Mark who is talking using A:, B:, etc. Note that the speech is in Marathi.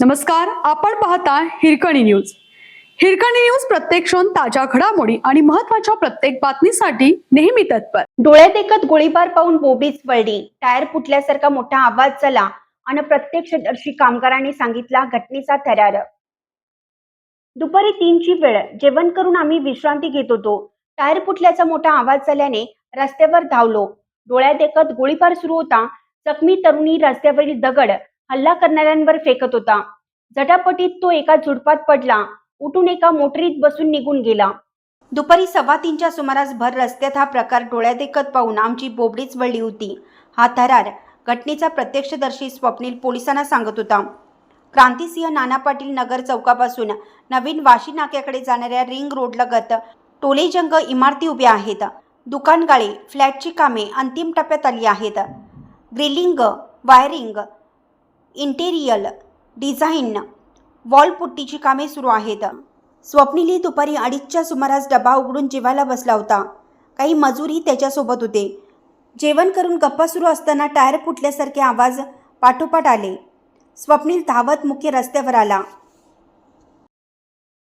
A: नमस्कार, आपण पाहता हिरकणी न्यूज. हिरकणी न्यूज प्रत्येक क्षण ताज्या घडामोडी आणि महत्त्वाच्या प्रत्येक बातमीसाठी नेहमी तत्पर.
B: डोळ्यात एकत गोळीबार पाहून बोबडीच वळली. टायर फुटल्यासारखा मोठा आवाज झाला आणि प्रत्यक्षदर्शी कामगारांनी सांगितला घटनेचा थरार. दुपारी 3ची वेळ. जेवण करून आम्ही विश्रांती घेत होतो. टायर फुटल्याचा मोठा आवाज झाल्याने रस्त्यावर धावलो. डोळ्यात एकत गोळीबार सुरू होता. जखमी तरुणी रस्त्यावरील दगड हल्ला करणाऱ्यांवर फेकत होता. झटापटीत तो एका झुडपात पडला. उठून एका मोटरीत बसून निघून गेला. दुपारी 2:15च्या सुमारास भर रस्त्यात हा प्रकार डोळ्यात एकत पाहून आमची बोबडीच वळली होती. हा थरार घटनेचा प्रत्यक्षदर्शी स्वप्नील पोलिसांना सांगत होता. क्रांतिसिंह नाना पाटील नगर चौकापासून नवीन वाशी नाक्याकडे जाणाऱ्या रिंग रोडलगत टोलेजंग इमारती उभ्या आहेत. दुकानगाळे, फ्लॅटची कामे अंतिम टप्प्यात आली आहेत. ग्रिलिंग, वायरिंग, इंटेरियर डिझाईन, वॉलपुट्टीची कामे सुरू आहेत. स्वप्नील दुपारी 2:30च्या सुमारास डबा उघडून जेवायला बसला होता. काही मजूरही त्याच्यासोबत होते. जेवण करून गप्पा सुरू असताना टायर फुटल्यासारखे आवाज पाठोपाठ आले. स्वप्नील धावत मुख्य रस्त्यावर आला.